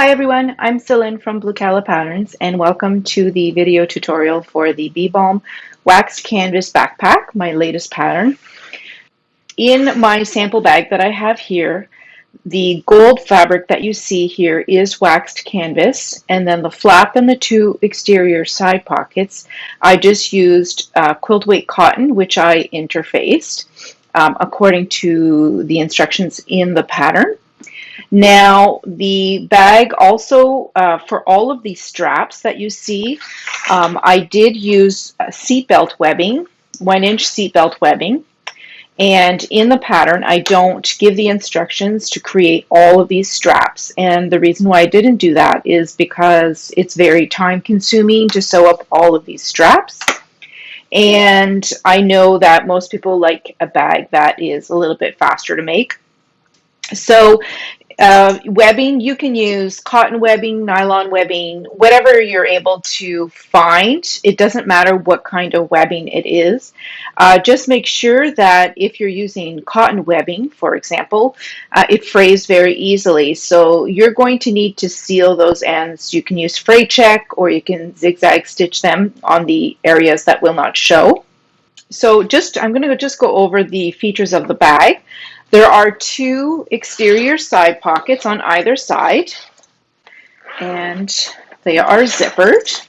Hi everyone, I'm Celine from Blue Calla Patterns and welcome to the video tutorial for the Balm waxed canvas backpack, my latest pattern. In my sample bag that I have here, the gold fabric that you see here is waxed canvas, and then the flap and the two exterior side pockets, I just used quilt weight cotton, which I interfaced according to the instructions in the pattern. Now, the bag also, for all of these straps that you see, I did use seatbelt webbing, 1-inch seatbelt webbing. And in the pattern, I don't give the instructions to create all of these straps. And the reason why I didn't do that is because it's very time consuming to sew up all of these straps. And I know that most people like a bag that is a little bit faster to make. So webbing, you can use cotton webbing, nylon webbing, whatever you're able to find. It doesn't matter what kind of webbing it is. Just make sure that if you're using cotton webbing, for example, it frays very easily. So you're going to need to seal those ends. You can use fray check or you can zigzag stitch them on the areas that will not show. So I'm going to just go over the features of the bag. There are two exterior side pockets on either side, and they are zippered,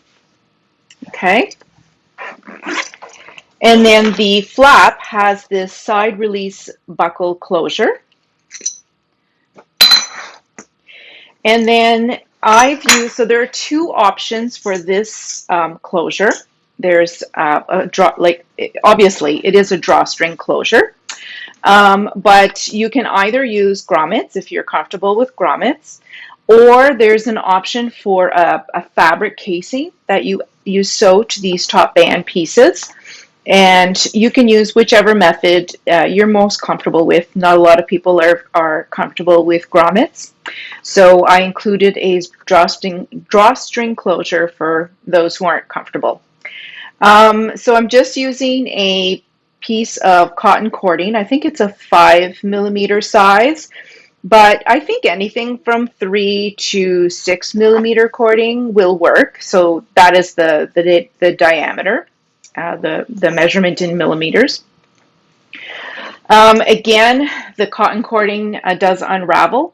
okay? And then the flap has this side release buckle closure. And then so there are two options for this closure. There's obviously it is a drawstring closure. But you can either use grommets if you're comfortable with grommets, or there's an option for a fabric casing that you sew to these top band pieces. And you can use whichever method you're most comfortable with. Not a lot of people are comfortable with grommets. So I included a drawstring closure for those who aren't comfortable. So I'm just using a piece of cotton cording. I think it's a 5mm size, but I think anything from 3 to 6mm cording will work. So that is the diameter, the measurement in millimeters. Again, the cotton cording does unravel.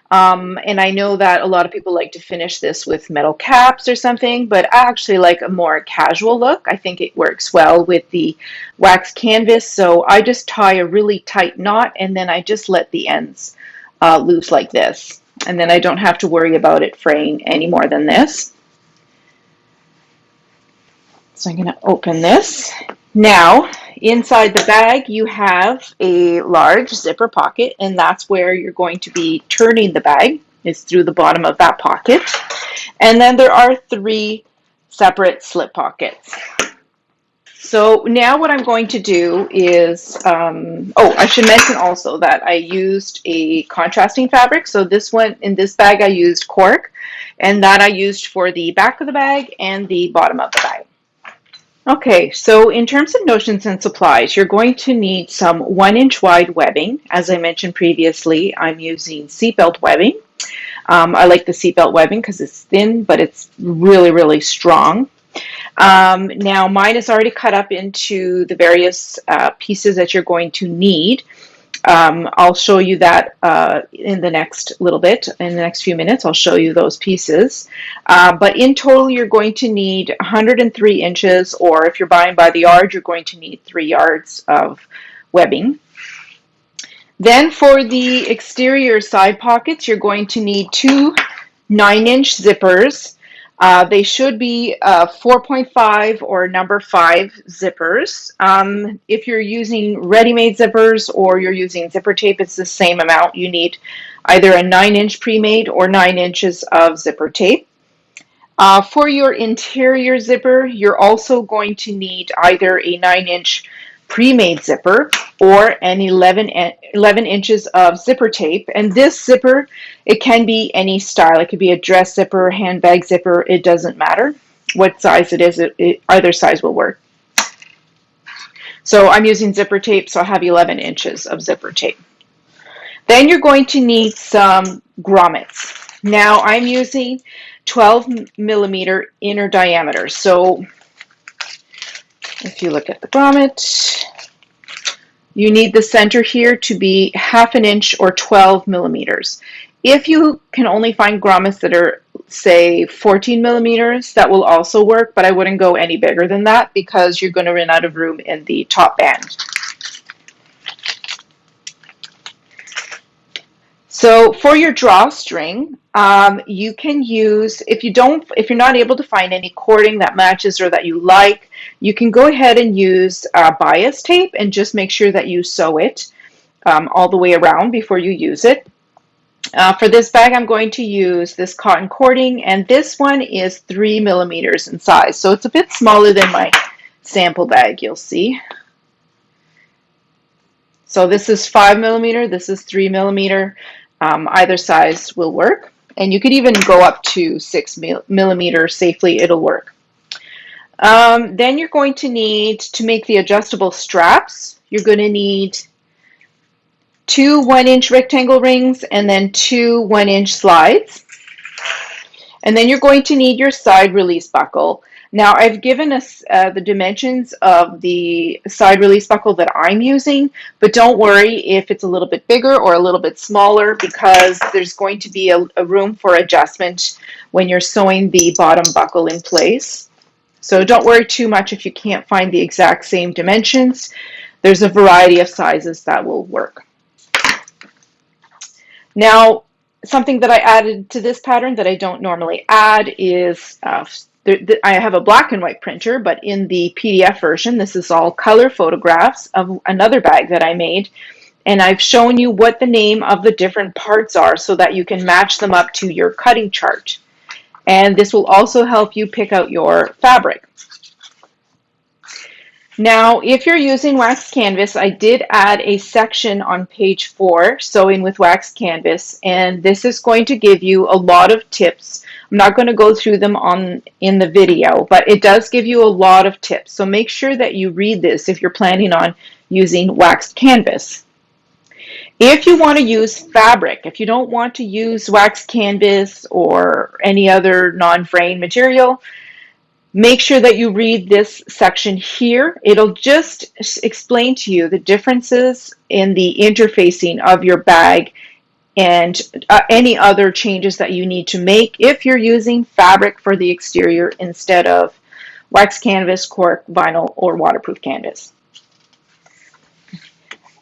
And I know that a lot of people like to finish this with metal caps or something, but I actually like a more casual look. I think it works well with the wax canvas. So I just tie a really tight knot and then I just let the ends loose like this. And then I don't have to worry about it fraying any more than this. So I'm going to open this. Now, inside the bag, you have a large zipper pocket, and that's where you're going to be turning the bag, is through the bottom of that pocket. And then there are 3 separate slip pockets. So now what I'm going to do is, I should mention also that I used a contrasting fabric. So this one, in this bag, I used cork, and that I used for the back of the bag and the bottom of the bag. Okay, so in terms of notions and supplies, you're going to need some 1-inch wide webbing. As I mentioned previously, I'm using seatbelt webbing. I like the seatbelt webbing because it's thin, but it's really, really strong. Now, mine is already cut up into the various pieces that you're going to need. I'll show you that in the next little bit. In the next few minutes, I'll show you those pieces. But in total, you're going to need 103 inches, or if you're buying by the yard, you're going to need 3 yards of webbing. Then for the exterior side pockets, you're going to need 2 9-inch zippers. They should be 4.5 or number 5 zippers. If you're using ready-made zippers or you're using zipper tape, it's the same amount. You need either a 9-inch pre-made or 9 inches of zipper tape. For your interior zipper, you're also going to need either a 9-inch pre-made zipper or an 11 inches of zipper tape. And this zipper, it can be any style. It could be a dress zipper, handbag zipper. It doesn't matter what size it is. Either size will work. So I'm using zipper tape, so I have 11 inches of zipper tape. Then you're going to need some grommets. Now I'm using 12mm inner diameter. So if you look at the grommet, you need the center here to be 1/2 inch or 12mm. If you can only find grommets that are, say, 14mm, that will also work, but I wouldn't go any bigger than that because you're going to run out of room in the top band. So for your drawstring, you can use, if you're not able to find any cording that matches or that you like, you can go ahead and use bias tape and just make sure that you sew it all the way around before you use it. For this bag, I'm going to use this cotton cording, and this one is 3mm in size. So it's a bit smaller than my sample bag, you'll see. So this is 5mm, this is 3mm. Either size will work. And you could even go up to 6mm safely, it'll work. Then you're going to need, to make the adjustable straps, you're going to need 2 1-inch rectangle rings and then 2 1-inch slides. And then you're going to need your side release buckle. Now I've given us the dimensions of the side release buckle that I'm using, but don't worry if it's a little bit bigger or a little bit smaller because there's going to be a room for adjustment when you're sewing the bottom buckle in place. So don't worry too much if you can't find the exact same dimensions. There's a variety of sizes that will work. Now, something that I added to this pattern that I don't normally add is I have a black and white printer, but in the PDF version, this is all color photographs of another bag that I made. And I've shown you what the name of the different parts are so that you can match them up to your cutting chart. And this will also help you pick out your fabric. Now, if you're using waxed canvas, I did add a section on page 4, Sewing with Waxed Canvas, and this is going to give you a lot of tips. I'm not going to go through them in the video, but it does give you a lot of tips. So make sure that you read this if you're planning on using waxed canvas. If you want to use fabric, if you don't want to use waxed canvas or any other non-fraying material, make sure that you read this section here. It'll just explain to you the differences in the interfacing of your bag and any other changes that you need to make if you're using fabric for the exterior instead of wax canvas, cork, vinyl, or waterproof canvas.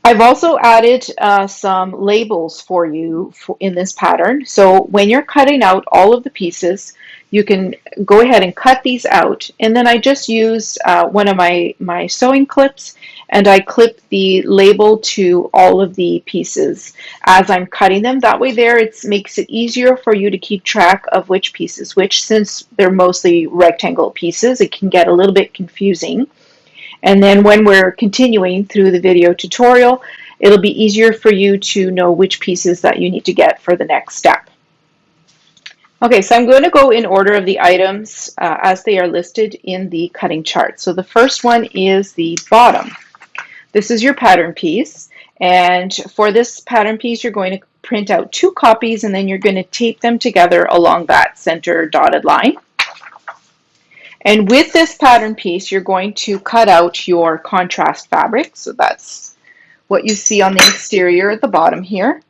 I've also added some labels for you in this pattern. So when you're cutting out all of the pieces, you can go ahead and cut these out. And then I just use one of my sewing clips, and I clip the label to all of the pieces as I'm cutting them. That way there, it makes it easier for you to keep track of which pieces which. Since they're mostly rectangle pieces, it can get a little bit confusing. And then when we're continuing through the video tutorial, it'll be easier for you to know which pieces that you need to get for the next step. Okay, so I'm going to go in order of the items as they are listed in the cutting chart. So the first one is the bottom. This is your pattern piece. And for this pattern piece, you're going to print out 2 copies and then you're going to tape them together along that center dotted line. And with this pattern piece, you're going to cut out your contrast fabric. So that's what you see on the exterior at the bottom here.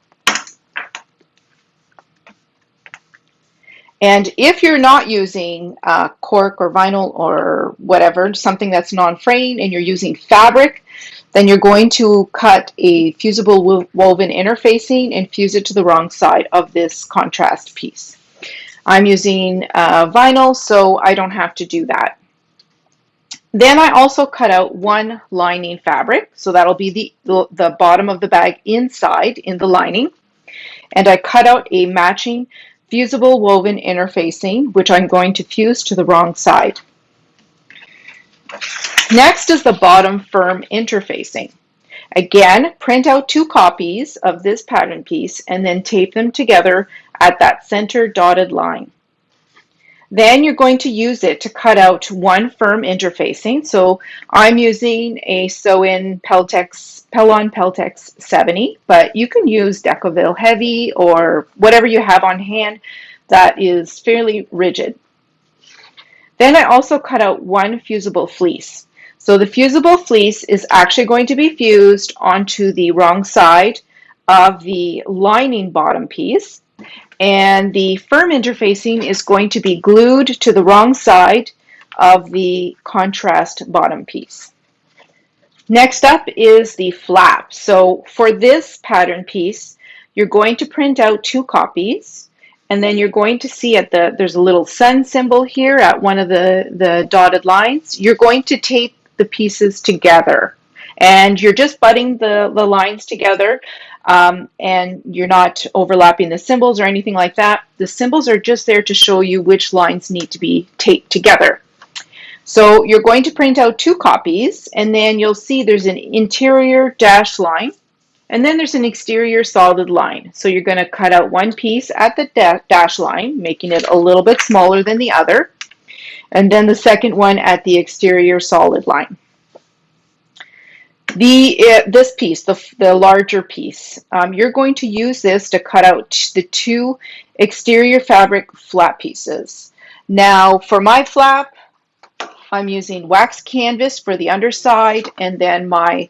And if you're not using cork or vinyl or whatever, something that's non-fraying, and you're using fabric, then you're going to cut a fusible woven interfacing and fuse it to the wrong side of this contrast piece. I'm using vinyl, so I don't have to do that. Then I also cut out 1 lining fabric, so that'll be the bottom of the bag inside in the lining. And I cut out a matching fusible woven interfacing, which I'm going to fuse to the wrong side. Next is the bottom firm interfacing. Again, print out 2 copies of this pattern piece and then tape them together at that center dotted line. Then you're going to use it to cut out one firm interfacing. So I'm using a sew-in Pellon Peltex 70, but you can use Decoville Heavy or whatever you have on hand that is fairly rigid. Then I also cut out one fusible fleece. So the fusible fleece is actually going to be fused onto the wrong side of the lining bottom piece, and the firm interfacing is going to be glued to the wrong side of the contrast bottom piece. Next up is the flap. So for this pattern piece, you're going to print out 2 copies, and then you're going to see there's a little sun symbol here at one of the dotted lines. You're going to tape the pieces together, and you're just butting the lines together, and you're not overlapping the symbols or anything like that. The symbols are just there to show you which lines need to be taped together. So you're going to print out 2 copies, and then you'll see there's an interior dashed line, and then there's an exterior solid line. So you're going to cut out one piece at the dash line, making it a little bit smaller than the other, and then the second one at the exterior solid line. This piece, the larger piece, you're going to use this to cut out the 2 exterior fabric flap pieces. Now for my flap, I'm using wax canvas for the underside, and then my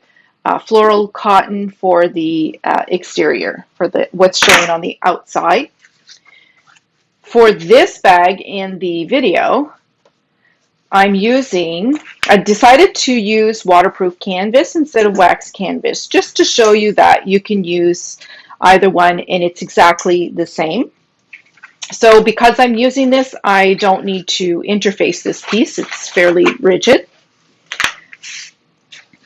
floral cotton for the exterior, for what's showing on the outside. For this bag in the video, I decided to use waterproof canvas instead of wax canvas, just to show you that you can use either one and it's exactly the same. So because I'm using this, I don't need to interface this piece. It's fairly rigid.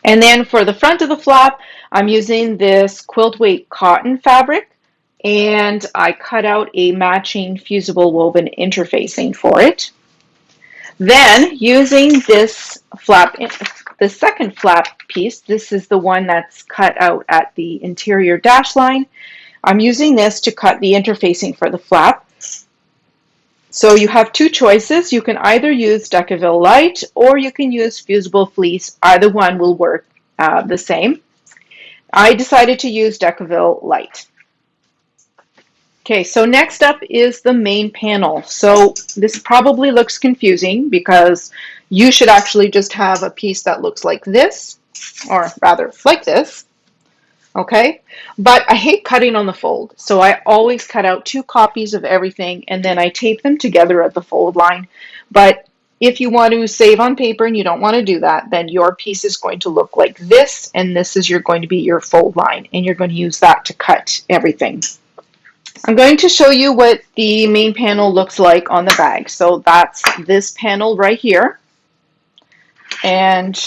And then for the front of the flap, I'm using this quilt weight cotton fabric, and I cut out a matching fusible woven interfacing for it. Then using this flap, the second flap piece, this is the one that's cut out at the interior dash line. I'm using this to cut the interfacing for the flap. So you have 2 choices. You can either use Decoville Light or you can use fusible fleece. Either one will work the same. I decided to use Decoville Light. Okay, so next up is the main panel. So this probably looks confusing because you should actually just have a piece that looks like this, or rather like this. Okay, but I hate cutting on the fold, so I always cut out 2 copies of everything and then I tape them together at the fold line. But if you want to save on paper and you don't want to do that, then your piece is going to look like this, and this is going to be your fold line, and you're going to use that to cut everything. I'm going to show you what the main panel looks like on the bag. So that's this panel right here, and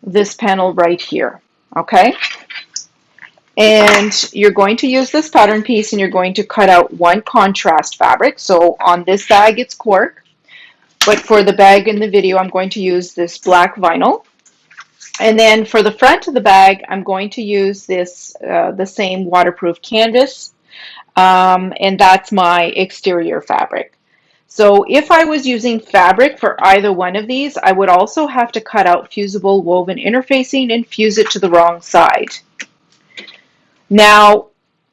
this panel right here. Okay, and you're going to use this pattern piece and you're going to cut out 1 contrast fabric. So on this bag it's cork, but for the bag in the video I'm going to use this black vinyl. And then for the front of the bag I'm going to use this the same waterproof canvas, and that's my exterior fabric. So if I was using fabric for either one of these, I would also have to cut out fusible woven interfacing and fuse it to the wrong side. Now,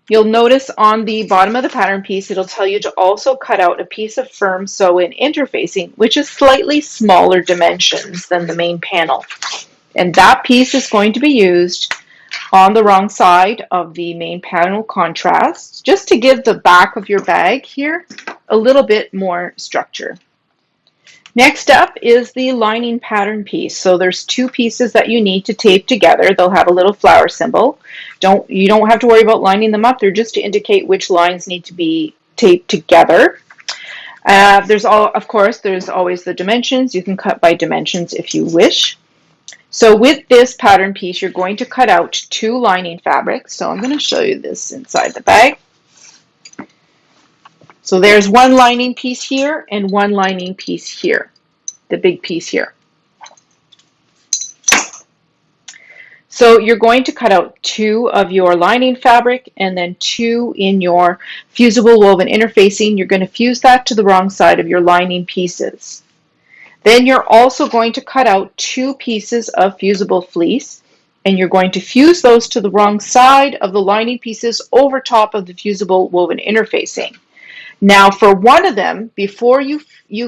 you'll notice on the bottom of the pattern piece, it'll tell you to also cut out a piece of firm sew-in interfacing, which is slightly smaller dimensions than the main panel. And that piece is going to be used on the wrong side of the main panel contrast, just to give the back of your bag here a little bit more structure. Next up is the lining pattern piece. So there's 2 pieces that you need to tape together. They'll have a little flower symbol. You don't have to worry about lining them up. They're just to indicate which lines need to be taped together. Of course, there's always the dimensions. You can cut by dimensions if you wish. So with this pattern piece, you're going to cut out 2 lining fabrics. So I'm going to show you this inside the bag. So there's 1 lining piece here and 1 lining piece here, the big piece here. So you're going to cut out 2 of your lining fabric and then 2 in your fusible woven interfacing. You're going to fuse that to the wrong side of your lining pieces. Then you're also going to cut out 2 pieces of fusible fleece, and you're going to fuse those to the wrong side of the lining pieces over top of the fusible woven interfacing. Now for one of them, before you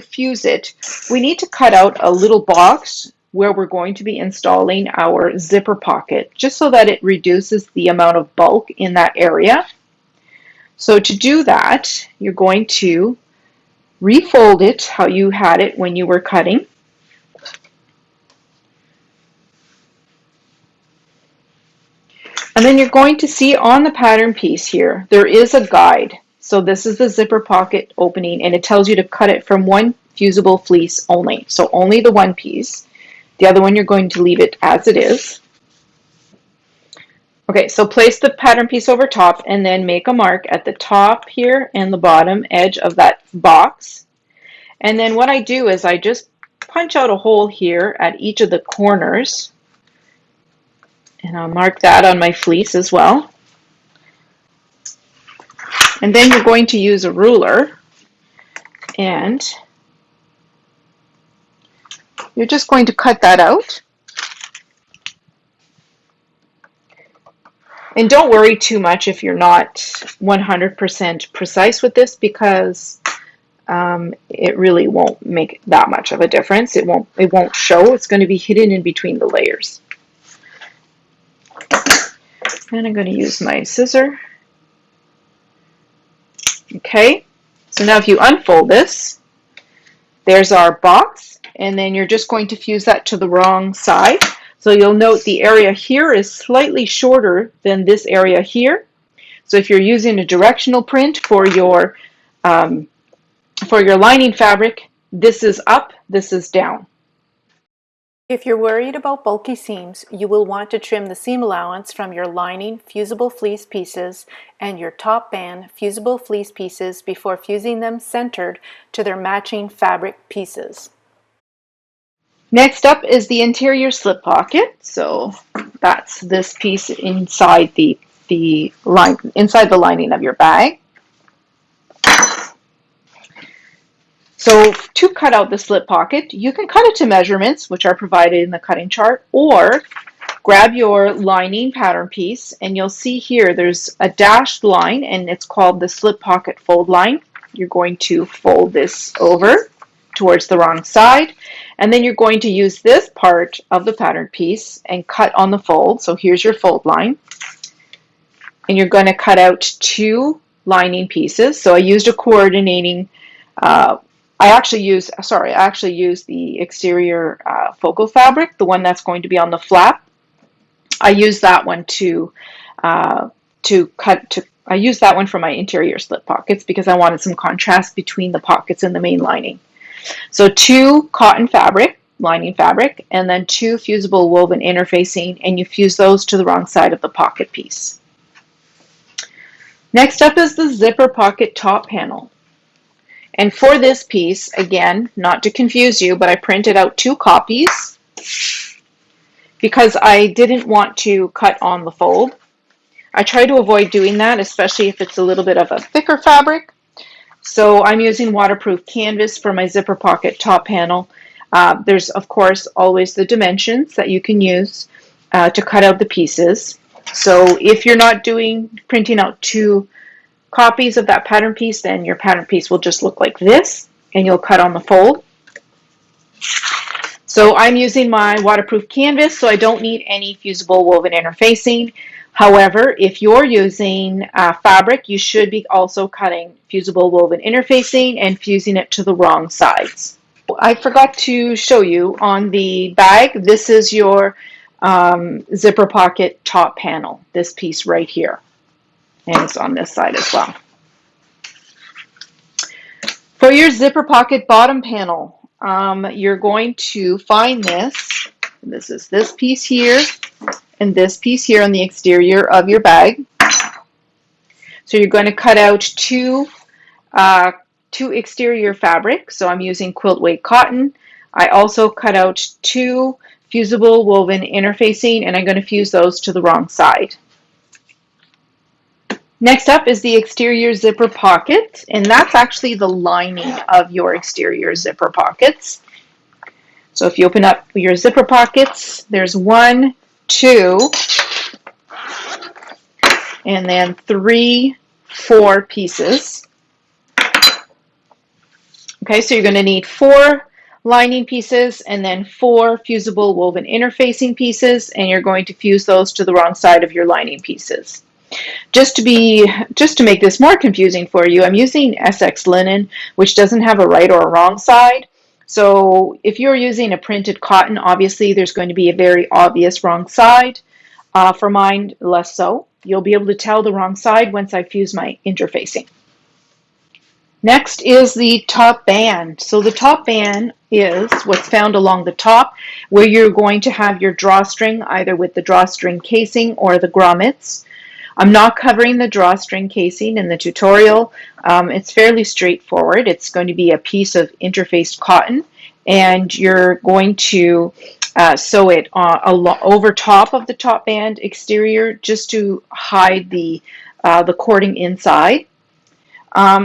fuse it, we need to cut out a little box where we're going to be installing our zipper pocket, just so that it reduces the amount of bulk in that area. So to do that, you're going to refold it how you had it when you were cutting. And then you're going to see on the pattern piece here, there is a guide. So this is the zipper pocket opening, and it tells you to cut it from one fusible fleece only. So only the one piece. The other one, you're going to leave it as it is. Okay, so place the pattern piece over top and then make a mark at the top here and the bottom edge of that box. And then what I do is I just punch out a hole here at each of the corners. And I'll mark that on my fleece as well. And then you're going to use a ruler, and you're just going to cut that out. And don't worry too much if you're not 100% precise with this, because it really won't make that much of a difference. It won't show. It's going to be hidden in between the layers. And I'm going to use my scissor. Okay, so now if you unfold this, there's our box, and then you're just going to fuse that to the wrong side. So you'll note the area here is slightly shorter than this area here. So if you're using a directional print for your lining fabric, this is up, this is down. If you're worried about bulky seams, you will want to trim the seam allowance from your lining fusible fleece pieces and your top band fusible fleece pieces before fusing them centered to their matching fabric pieces. Next up is the interior slip pocket. So that's this piece inside the lining of your bag. So to cut out the slip pocket, you can cut it to measurements, which are provided in the cutting chart, or grab your lining pattern piece, and you'll see here there's a dashed line, and it's called the slip pocket fold line. You're going to fold this over towards the wrong side, and then you're going to use this part of the pattern piece and cut on the fold. So here's your fold line, and you're going to cut out 2 lining pieces. So I used a coordinating I actually use the exterior focal fabric, the one that's going to be on the flap. I use that one I use that one for my interior slip pockets because I wanted some contrast between the pockets and the main lining. So 2 cotton fabric, lining fabric, and then 2 fusible woven interfacing, and you fuse those to the wrong side of the pocket piece. Next up is the zipper pocket top panel. And for this piece, again, not to confuse you, but I printed out 2 copies because I didn't want to cut on the fold. I try to avoid doing that, especially if it's a little bit of a thicker fabric. So I'm using waterproof canvas for my zipper pocket top panel. There's, of course, always the dimensions that you can use to cut out the pieces. So if you're not printing out 2 copies of that pattern piece, then your pattern piece will just look like this, and you'll cut on the fold. So I'm using my waterproof canvas, so I don't need any fusible woven interfacing. However, if you're using fabric, you should be also cutting fusible woven interfacing and fusing it to the wrong sides. I forgot to show you on the bag, this is your zipper pocket top panel, this piece right here. And it's on this side as well. For your zipper pocket bottom panel, you're going to find this. This is this piece here and this piece here on the exterior of your bag. So you're going to cut out 2 exterior fabric. So I'm using quilt weight cotton. I also cut out 2 fusible woven interfacing, and I'm going to fuse those to the wrong side. Next up is the exterior zipper pocket, and that's actually the lining of your exterior zipper pockets. So if you open up your zipper pockets, there's 1, 2, and then 3, 4 pieces. Okay, so you're going to need 4 lining pieces and then 4 fusible woven interfacing pieces, and you're going to fuse those to the wrong side of your lining pieces. Just to make this more confusing for you, I'm using SX linen, which doesn't have a right or a wrong side. So if you're using a printed cotton, obviously there's going to be a very obvious wrong side. For mine, less so. You'll be able to tell the wrong side once I fuse my interfacing. Next is the top band. So the top band is what's found along the top, where you're going to have your drawstring, either with the drawstring casing or the grommets. I'm not covering the drawstring casing in the tutorial. It's fairly straightforward. It's going to be a piece of interfaced cotton, and you're going to sew it over top of the top band exterior just to hide the cording inside.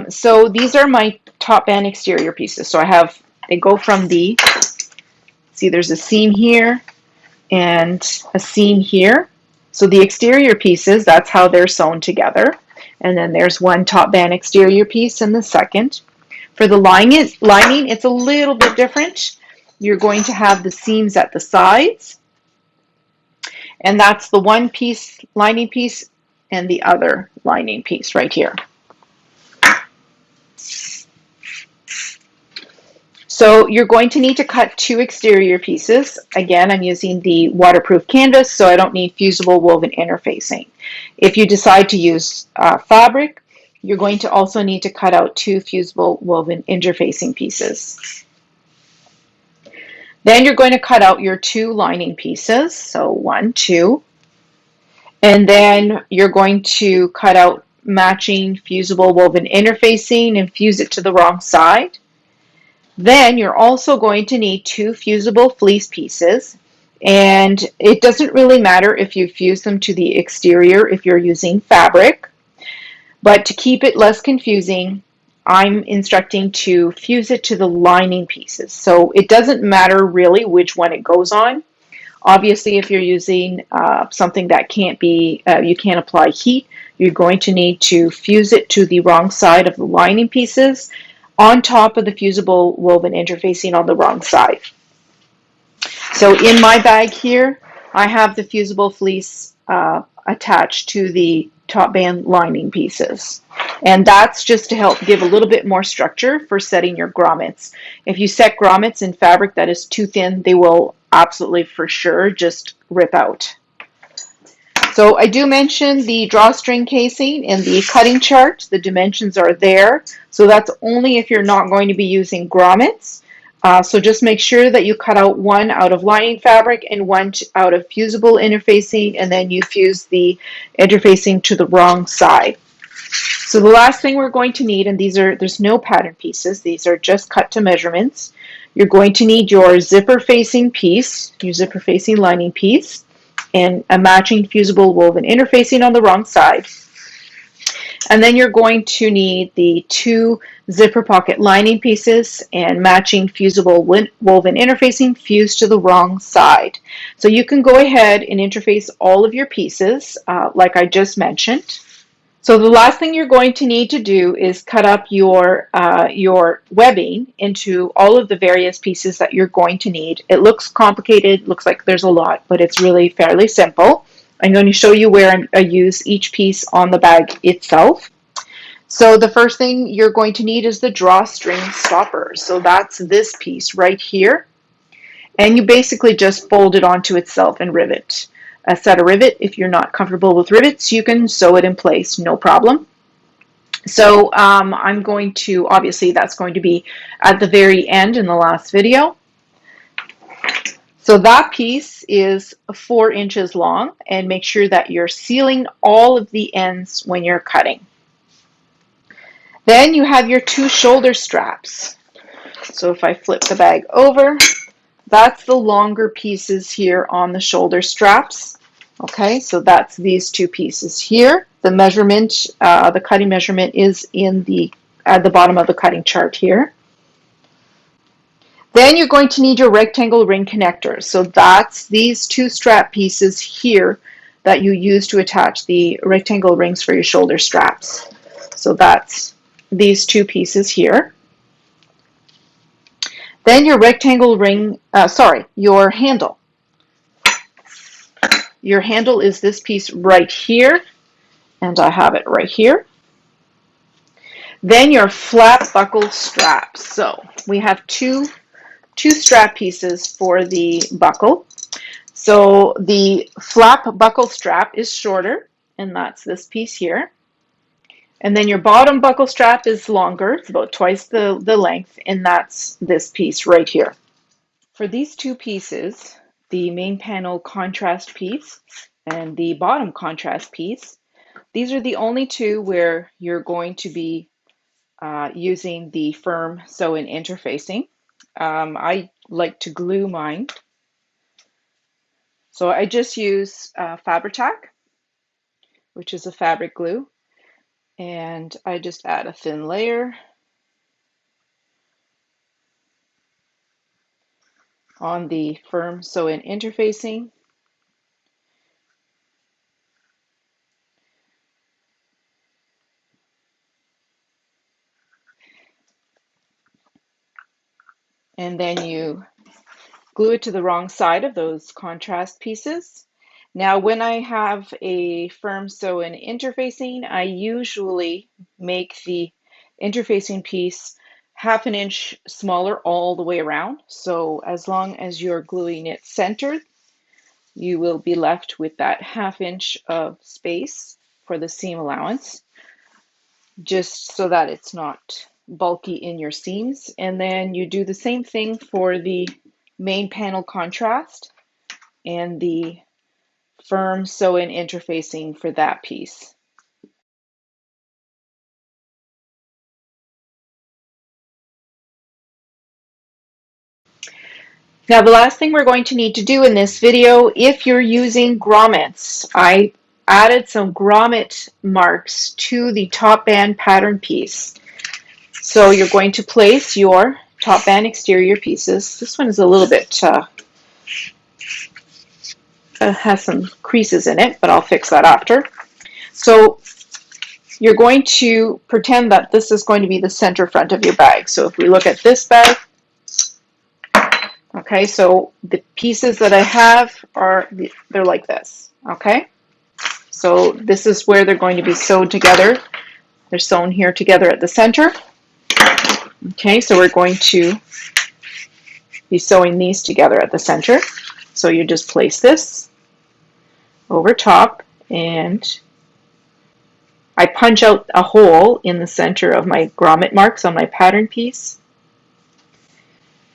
So these are my top band exterior pieces. So they go from see, there's a seam here and a seam here. So the exterior pieces, that's how they're sewn together. And then there's one top band exterior piece and the second. For the lining, it's a little bit different. You're going to have the seams at the sides. And that's the one piece lining piece and the other lining piece right here. So you're going to need to cut 2 exterior pieces. Again, I'm using the waterproof canvas, so I don't need fusible woven interfacing. If you decide to use fabric, you're going to also need to cut out 2 fusible woven interfacing pieces. Then you're going to cut out your 2 lining pieces, so 1, 2, and then you're going to cut out matching fusible woven interfacing and fuse it to the wrong side. Then you're also going to need 2 fusible fleece pieces, and it doesn't really matter if you fuse them to the exterior if you're using fabric, but to keep it less confusing, I'm instructing to fuse it to the lining pieces. So it doesn't matter really which one it goes on. Obviously, if you're using something that you can't apply heat, you're going to need to fuse it to the wrong side of the lining pieces on top of the fusible woven interfacing on the wrong side. So in my bag here, I have the fusible fleece attached to the top band lining pieces. And that's just to help give a little bit more structure for setting your grommets. If you set grommets in fabric that is too thin, they will absolutely for sure just rip out. So I do mention the drawstring casing in the cutting chart. The dimensions are there. So that's only if you're not going to be using grommets. So just make sure that you cut out 1 out of lining fabric and 1 out of fusible interfacing, and then you fuse the interfacing to the wrong side. So the last thing we're going to need, and there's no pattern pieces, these are just cut to measurements. You're going to need your zipper facing piece, your zipper facing lining piece, and a matching fusible woven interfacing on the wrong side. And then you're going to need the 2 zipper pocket lining pieces and matching fusible woven interfacing fused to the wrong side. So you can go ahead and interface all of your pieces like I just mentioned. So the last thing you're going to need to do is cut up your webbing into all of the various pieces that you're going to need. It looks complicated, looks like there's a lot, but it's really fairly simple. I'm going to show you where I use each piece on the bag itself. So the first thing you're going to need is the drawstring stopper. So that's this piece right here. And you basically just fold it onto itself and rivet. Set a rivet. If you're not comfortable with rivets, you can sew it in place, no problem. So I'm going to, obviously that's going to be at the very end in the last video. So that piece is 4 inches long, and make sure that you're sealing all of the ends when you're cutting. Then you have your 2 shoulder straps. So if I flip the bag over, That's the longer pieces here on the shoulder straps. Okay, so that's these two pieces here. The measurement, the cutting measurement is in at the bottom of the cutting chart here. Then you're going to need your rectangle ring connectors. So that's these two strap pieces here that you use to attach the rectangle rings for your shoulder straps. So that's these two pieces here. Then your rectangle ring, your handle. Your handle is this piece right here, and I have it right here. Then your flap buckle straps. So we have two strap pieces for the buckle. So the flap buckle strap is shorter, and that's this piece here. And then your bottom buckle strap is longer. It's about twice the length, and that's this piece right here. For these two pieces, the main panel contrast piece and the bottom contrast piece, these are the only two where you're going to be using the firm sew-in interfacing. I like to glue mine. So I just use Fabri-Tac, which is a fabric glue, and I just add a thin layer on the firm sew-in interfacing. And then you glue it to the wrong side of those contrast pieces. Now, when I have a firm sew-in interfacing, I usually make the interfacing piece half an inch smaller all the way around. So as long as you're gluing it centered, you will be left with that half inch of space for the seam allowance, just so that it's not bulky in your seams. And then you do the same thing for the main panel contrast and the firm sew-in interfacing for that piece. Now the last thing we're going to need to do in this video, if you're using grommets, I added some grommet marks to the top band pattern piece. So you're going to place your top band exterior pieces. This one is a little bit, has some creases in it, but I'll fix that after. So you're going to pretend that this is going to be the center front of your bag. So if we look at this bag, okay, so the pieces that I have they're like this, okay? So this is where they're going to be sewed together. They're sewn here together at the center. Okay, so we're going to be sewing these together at the center. So you just place this over top, and I punch out a hole in the center of my grommet marks on my pattern piece.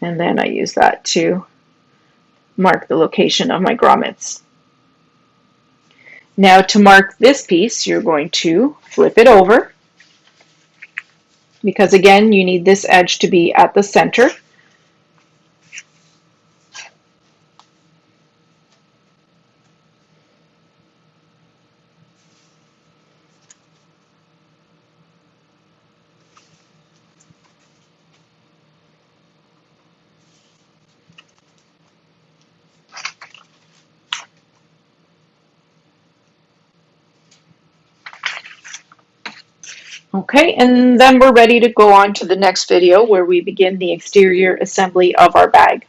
And then I use that to mark the location of my grommets. Now to mark this piece, you're going to flip it over, because again, you need this edge to be at the center. Okay, and then we're ready to go on to the next video where we begin the exterior assembly of our bag.